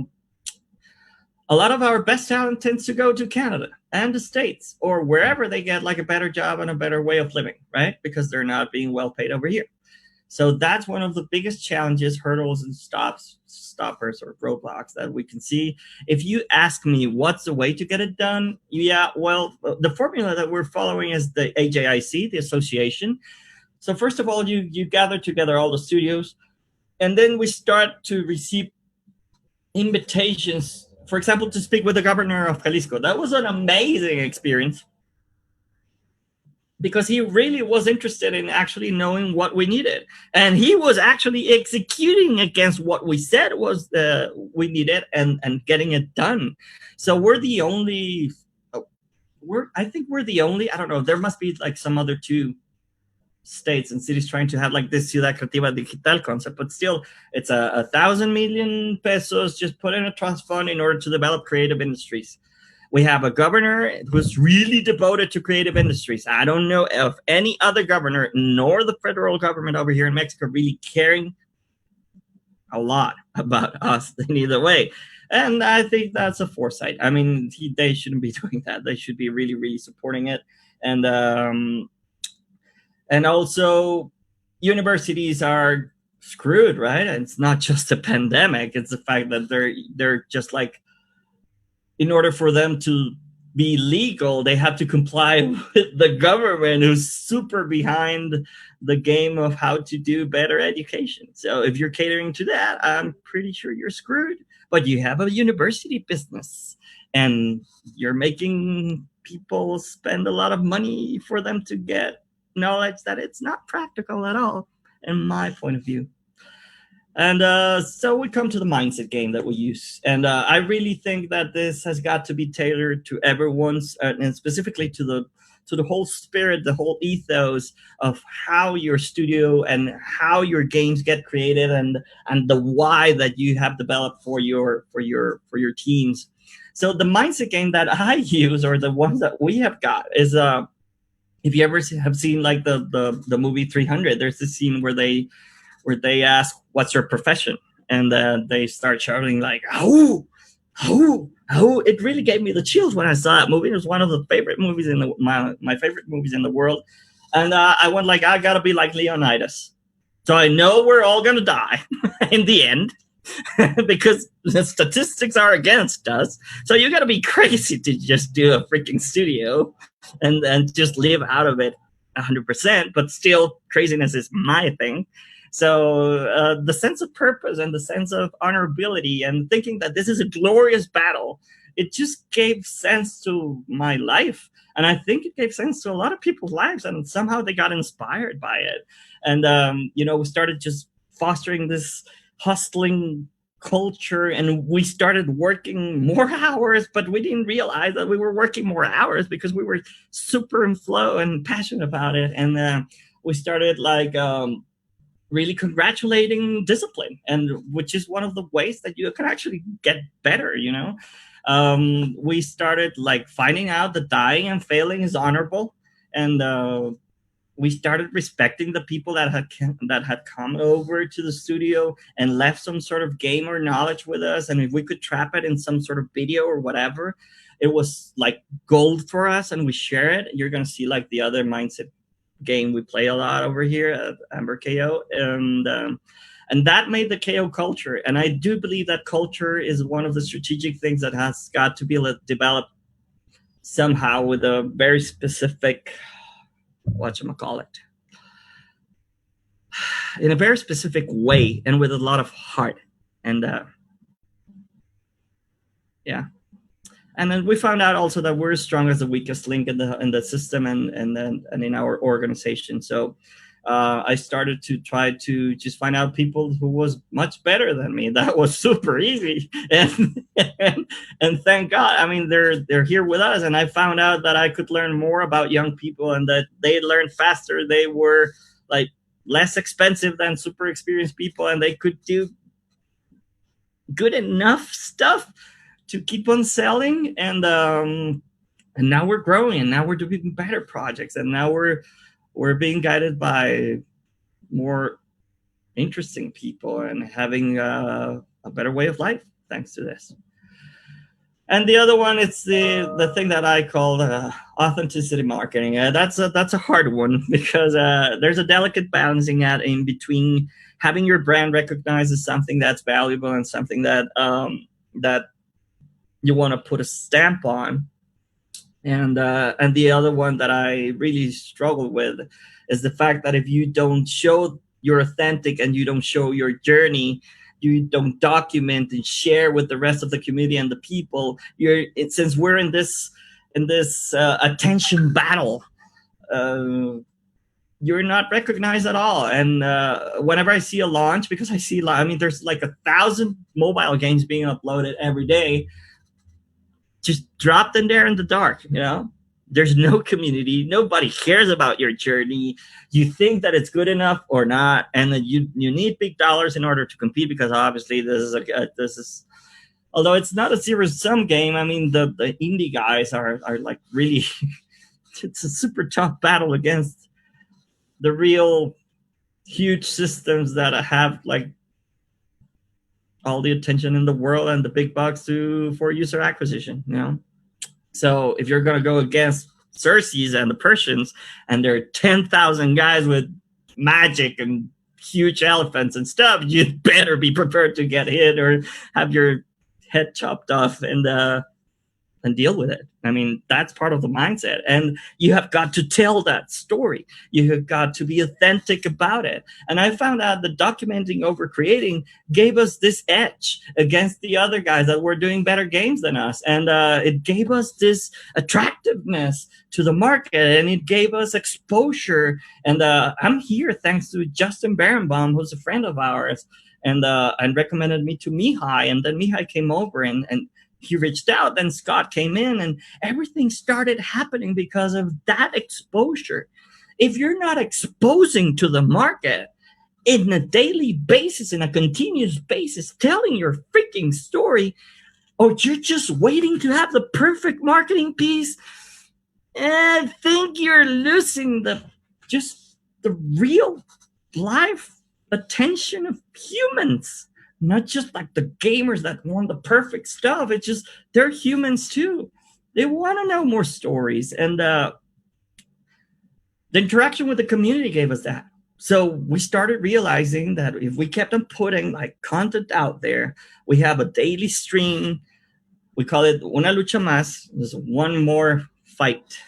lot of our best talent tends to go to Canada and the States or wherever they get like a better job and a better way of living, right? Because they're not being well paid over here. So that's one of the biggest challenges, hurdles, and stoppers or roadblocks that we can see. If you ask me what's the way to get it done, yeah, well, the formula that we're following is the AJIC, the association. So first of all, you gather together all the studios, and then we start to receive invitations, for example, to speak with the governor of Jalisco. That was an amazing experience because he really was interested in actually knowing what we needed. And he was actually executing against what we said was we needed and getting it done. So we're the only, I think we're the only, I don't know, there must be like some other two states and cities trying to have like this Ciudad Creativa Digital concept, but still it's 1,000 million pesos just put in a trust fund in order to develop creative industries. We have a governor who's really devoted to creative industries. I don't know of any other governor, nor the federal government over here in Mexico, really caring a lot about us in either way. And I think that's a foresight. I mean, they shouldn't be doing that. They should be really, really supporting it. And also, universities are screwed, right? And it's not just a pandemic. It's the fact that they're just like, in order for them to be legal, they have to comply with the government who's super behind the game of how to do better education. So if you're catering to that, I'm pretty sure you're screwed. But you have a university business and you're making people spend a lot of money for them to get knowledge that it's not practical at all, in my point of view. And so we come to the mindset game that we use. And I really think that this has got to be tailored to everyone's, and specifically to the whole spirit, the whole ethos of how your studio and how your games get created, and the why that you have developed for your teams. So the mindset game that I use, or the ones that we have got, is if you ever have seen like the movie 300, there's this scene where they ask, "What's your profession?" And they start shouting like, "Oh, oh, oh!" It really gave me the chills when I saw that movie. It was one of the favorite movies my favorite movies in the world. And I went like, I gotta be like Leonidas, so I know we're all gonna die in the end because the statistics are against us. So you gotta be crazy to just do a freaking studio and just live out of it 100%. But still, craziness is my thing. So the sense of purpose and the sense of honorability and thinking that this is a glorious battle, it just gave sense to my life. And I think it gave sense to a lot of people's lives. And somehow they got inspired by it. And, we started just fostering this hustling culture, and we started working more hours, but we didn't realize that we were working more hours because we were super in flow and passionate about it. And we started like really congratulating discipline, and which is one of the ways that you can actually get better. We started like finding out that dying and failing is honorable, and we started respecting the people that had come over to the studio and left some sort of game or knowledge with us. And if we could trap it in some sort of video or whatever, it was like gold for us, and we share it. You're going to see like the other mindset game we play a lot over here at Amber KO, and that made the KO culture. And I do believe that culture is one of the strategic things that has got to be developed somehow with a very specific, whatchamacallit, in a very specific way and with a lot of heart. And yeah. And then we found out also that we're as strong as the weakest link in the system and in our organization. So I started to try to just find out people who was much better than me. That was super easy, and thank God. I mean, they're here with us, and I found out that I could learn more about young people, and that they learned faster. They were like less expensive than super experienced people, and they could do good enough stuff to keep on selling. And now we're growing, and now we're doing better projects, and now we're being guided by more interesting people and having a better way of life thanks to this. And the other one, it's the thing that I call authenticity marketing. That's a hard one because there's a delicate balancing act in between having your brand recognized as something that's valuable and something that that you want to put a stamp on. And the other one that I really struggle with is the fact that if you don't show you're authentic and you don't show your journey, you don't document and share with the rest of the community and the people, since we're in this attention battle, you're not recognized at all. And whenever I see a launch, because I mean, there's like 1,000 mobile games being uploaded every day, just dropped in there in the dark, you know? There's no community. Nobody cares about your journey. You think that it's good enough or not, and that you need big dollars in order to compete, because obviously this is although it's not a zero-sum game. I mean, the indie guys are like really it's a super tough battle against the real huge systems that have like all the attention in the world and the big bucks for user acquisition, you know? So if you're going to go against Xerxes and the Persians, and there are 10,000 guys with magic and huge elephants and stuff, you'd better be prepared to get hit or have your head chopped off and deal with it. I mean, that's part of the mindset. And you have got to tell that story. You have got to be authentic about it. And I found out that documenting over creating gave us this edge against the other guys that were doing better games than us. And it gave us this attractiveness to the market, and it gave us exposure. And I'm here thanks to Justin Berenbaum, who's a friend of ours, and recommended me to Mihai. And then Mihai came over and he reached out, then Scott came in, and everything started happening because of that exposure. If you're not exposing to the market in a daily basis, in a continuous basis, telling your freaking story, or you're just waiting to have the perfect marketing piece, I think you're losing the real life attention of humans. Not just like the gamers that want the perfect stuff. It's just they're humans too. They want to know more stories. And the interaction with the community gave us that. So we started realizing that if we kept on putting like content out there, we have a daily stream. We call it Una Lucha Más. There's one more fight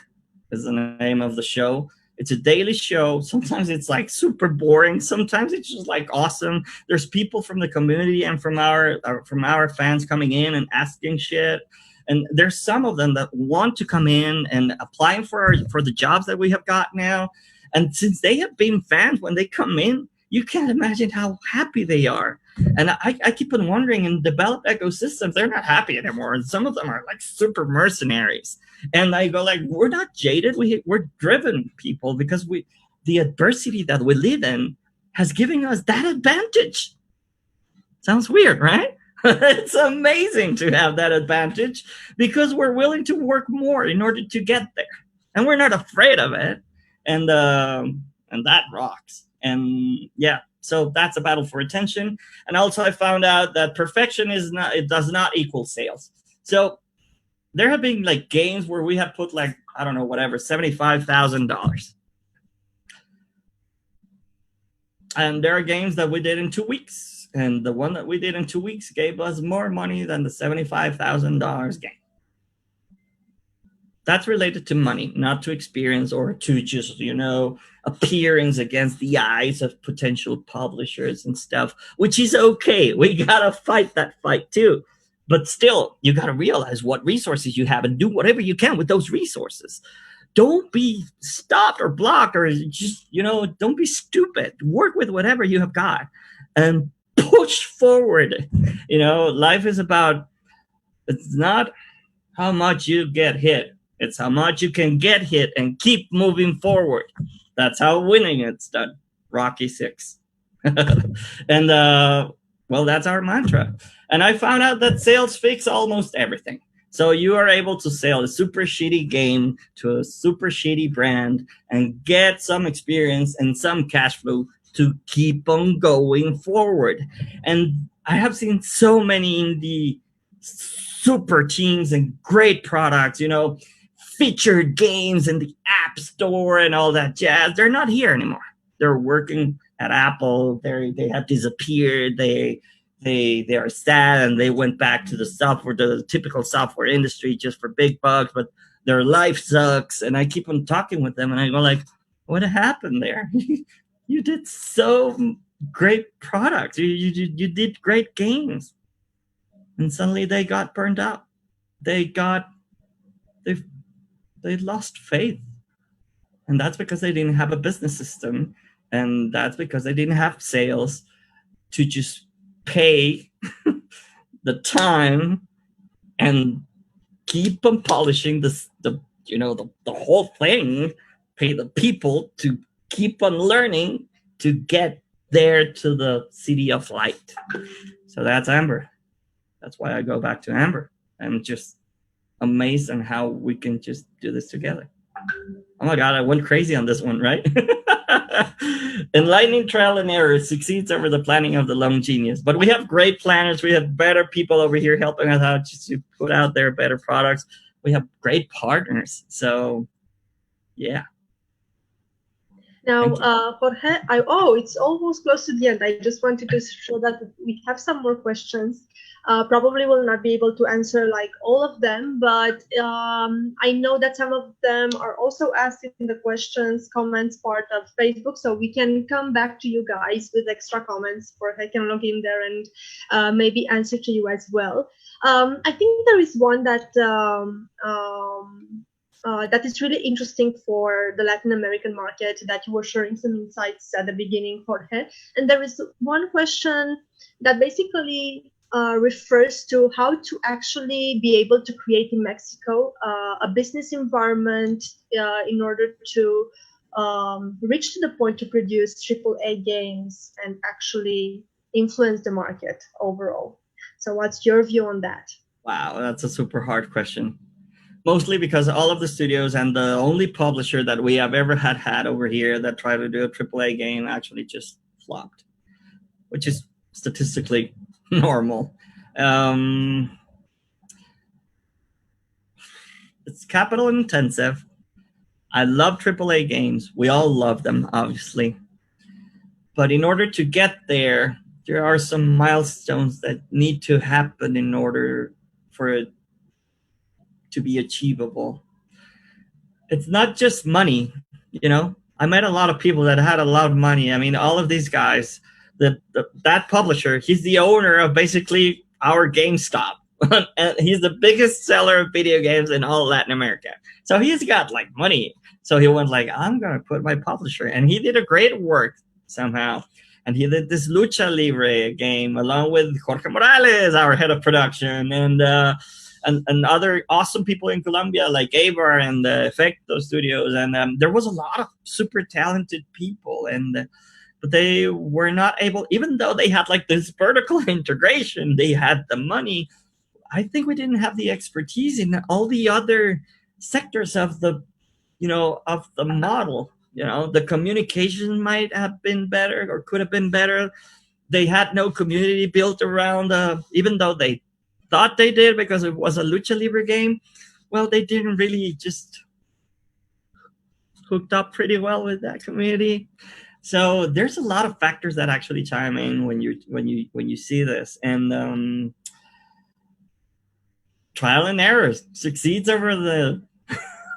is the name of the show. It's a daily show. Sometimes it's like super boring. Sometimes it's just like awesome. There's people from the community and from our fans coming in and asking shit. And there's some of them that want to come in and applying for the jobs that we have got now. And since they have been fans, when they come in, you can't imagine how happy they are. And I keep on wondering, in developed ecosystems, they're not happy anymore. And some of them are like super mercenaries. And I go like, we're not jaded. We're driven people, because the adversity that we live in has given us that advantage. Sounds weird, right? It's amazing to have that advantage because we're willing to work more in order to get there. And we're not afraid of it. And that rocks. And yeah, so that's a battle for attention. And also I found out that perfection does not equal sales. So there have been like games where we have put like, I don't know, whatever, $75,000. And there are games that we did in 2 weeks. And the one that we did in 2 weeks gave us more money than the $75,000 game. That's related to money, not to experience or to just, appearance against the eyes of potential publishers and stuff, which is okay. We gotta fight that fight too. But still, you gotta realize what resources you have and do whatever you can with those resources. Don't be stopped or blocked, or just, don't be stupid. Work with whatever you have got and push forward. Life is about, it's not how much you get hit. It's how much you can get hit and keep moving forward. That's how winning it's done. Rocky 6. And, that's our mantra. And I found out that sales fix almost everything. So you are able to sell a super shitty game to a super shitty brand and get some experience and some cash flow to keep on going forward. And I have seen so many indie super teams and great products, featured games in the App Store and all that jazz. They're not here anymore. They're working at Apple. They have disappeared. They are sad, and they went back to the typical software industry just for big bucks. But their life sucks. And I keep on talking with them, and I go like, "What happened there? You did so great products. You did great games, and suddenly they got burned out. They lost faith, and that's because they didn't have a business system, and that's because they didn't have sales to just pay the time and keep on polishing the whole thing, pay the people to keep on learning to get there to the city of light." So that's Amber. That's why I go back to Amber. I'm just amazed on how we can just do this together. Oh my God, I went crazy on this one, right? Enlightening trial and error succeeds over the planning of the lone genius. But we have great planners. We have better people over here helping us out just to put out there better products. We have great partners. So, yeah. Now, Jorge, it's almost close to the end. I just wanted to show that we have some more questions. Probably will not be able to answer like all of them, but I know that some of them are also asked in the questions, comments part of Facebook, so we can come back to you guys with extra comments, or I can log in there and maybe answer to you as well. I think there is one that that is really interesting for the Latin American market that you were sharing some insights at the beginning, Jorge. And there is one question that basically refers to how to actually be able to create in Mexico a business environment in order to reach to the point to produce AAA games and actually influence the market overall. So what's your view on that? Wow, that's a super hard question. Mostly because all of the studios and the only publisher that we have ever had over here that tried to do a AAA game actually just flopped, which is statistically normal. It's capital intensive. I love AAA games. We all love them, obviously. But in order to get there, there are some milestones that need to happen in order for it to be achievable. It's not just money, I met a lot of people that had a lot of money. I mean, all of these guys, that publisher, he's the owner of basically our GameStop. And he's the biggest seller of video games in all Latin America. So he's got like money. So he went like, I'm going to put my publisher. And he did a great work somehow. And he did this Lucha Libre game along with Jorge Morales, our head of production, and other awesome people in Colombia like Abar and Efecto Studios. And there was a lot of super talented people. But they were not able, even though they had like this vertical integration, they had the money. I think we didn't have the expertise in all the other sectors of the model. The communication might have been better or could have been better. They had no community built around, even though they thought they did because it was a Lucha Libre game. Well, they didn't really just hooked up pretty well with that community. So there's a lot of factors that actually chime in when you see this. And trial and error succeeds over the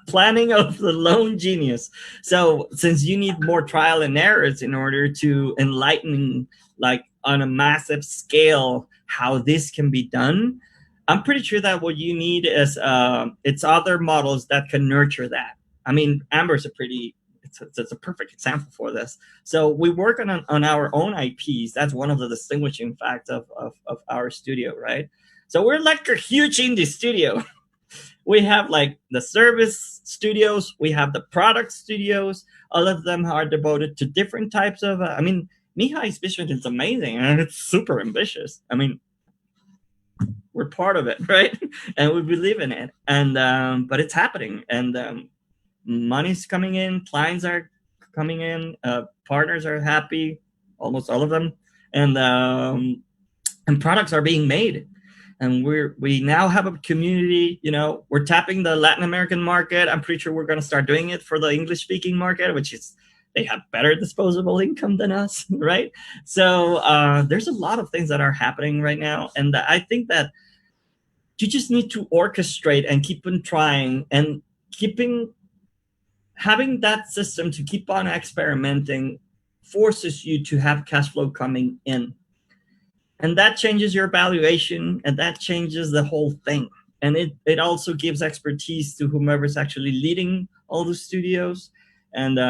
planning of the lone genius. So since you need more trial and errors in order to enlighten, like on a massive scale, how this can be done, I'm pretty sure that what you need is it's other models that can nurture that. I mean, Amber's it's a perfect example for this. So we work on our own IPs. That's one of the distinguishing facts of our studio, right? So we're like a huge indie studio. We have like the service studios, we have the product studios. All of them are devoted to different types of. Mihai's vision is amazing and it's super ambitious. I mean, we're part of it, right? And we believe in it. And but it's happening, and money's coming in, clients are coming in, partners are happy. almost all of them, and products are being made. And we now have a community. We're tapping the Latin American market. I'm pretty sure we're going to start doing it for the English speaking market, which is, they have better disposable income than us, right? So there's a lot of things that are happening right now, and I think that you just need to orchestrate and keep on trying and having that system to keep on experimenting forces you to have cash flow coming in. And that changes your valuation, and that changes the whole thing. And it also gives expertise to whomever's actually leading all the studios. And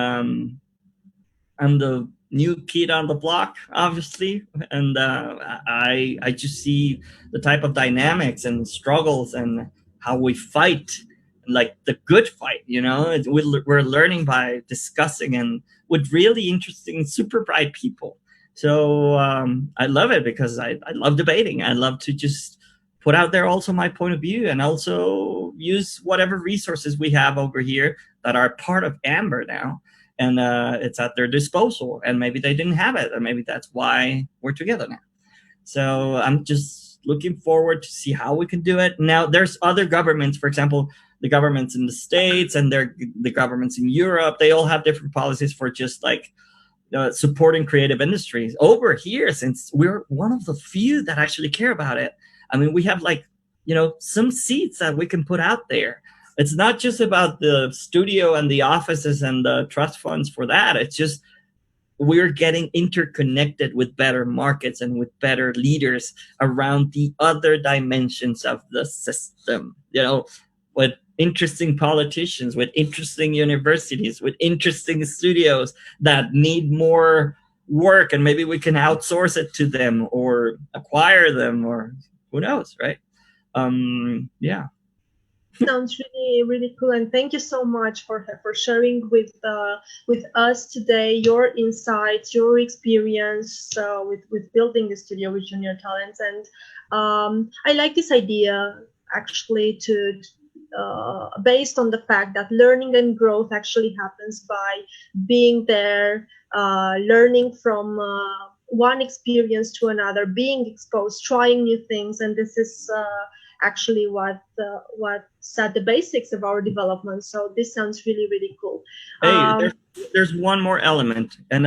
I'm the new kid on the block, obviously, and I just see the type of dynamics and struggles and how we fight, like the good fight. We're learning by discussing and with really interesting, super bright people. So I love it because I love debating. I love to just put out there also my point of view, and also use whatever resources we have over here that are part of Amber now. And it's at their disposal, and maybe they didn't have it, and maybe that's why we're together now. So I'm just looking forward to see how we can do it. Now, there's other governments, for example, the governments in the States and the governments in Europe. They all have different policies for just like supporting creative industries. Over here, since we're one of the few that actually care about it, I mean, we have like, some seats that we can put out there. It's not just about the studio and the offices and the trust funds for that. It's just we're getting interconnected with better markets and with better leaders around the other dimensions of the system, with interesting politicians, with interesting universities, with interesting studios that need more work, and maybe we can outsource it to them or acquire them, or who knows, right? Yeah. Sounds really, really cool, and thank you so much for sharing with us today your insights, your experience with building the studio with junior talents. And I like this idea actually to based on the fact that learning and growth actually happens by being there, learning from one experience to another, being exposed, trying new things, and this is actually what's at the basics of our development. So this sounds really, really cool. Hey, there's one more element, and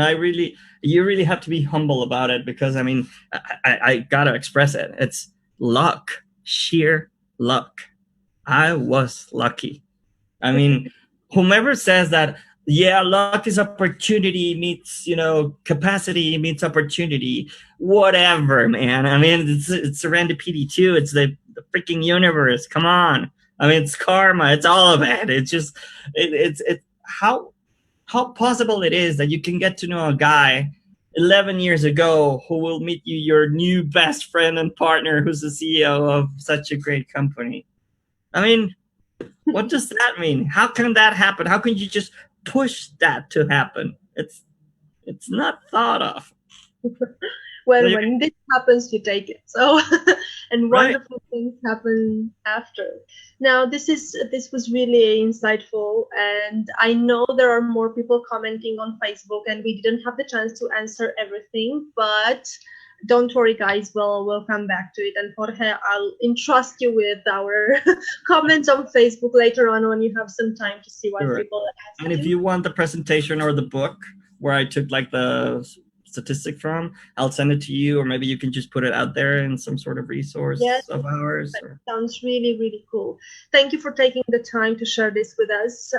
you really have to be humble about it, because I mean, I gotta express it. It's luck, sheer luck. I was lucky. I mean, whomever says that, yeah, luck is opportunity meets, capacity meets opportunity, whatever, man. I mean, it's serendipity too. It's the freaking universe. Come on. I mean, it's karma. It's all of it. It's just, it's how possible it is that you can get to know a guy 11 years ago who will meet you, your new best friend and partner, who's the CEO of such a great company. I mean, what does that mean? How can that happen? How can you just push that to happen? It's not thought of. Well, so when this happens, you take it. So, and wonderful right. things happen after. Now, this was really insightful, and I know there are more people commenting on Facebook, and we didn't have the chance to answer everything, but don't worry, guys. We'll come back to it. And Jorge, I'll entrust you with our comments on Facebook later on when you have some time to see what people ask. And if you want the presentation or the book where I took like the statistic from, I'll send it to you, or maybe you can just put it out there in some sort of resource of ours. Sounds really, really cool. Thank you for taking the time to share this with us.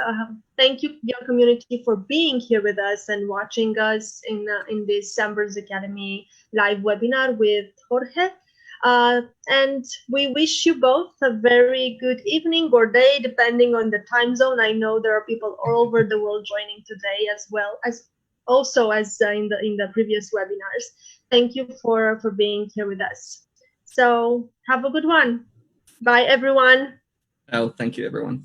Thank you, your community, for being here with us and watching us in this Amber's Academy live webinar with Jorge. And we wish you both a very good evening or day, depending on the time zone. I know there are people all over the world joining today, as well as also as in the previous webinars. Thank you for being here with us. So have a good one. Bye, everyone. Oh, thank you, everyone.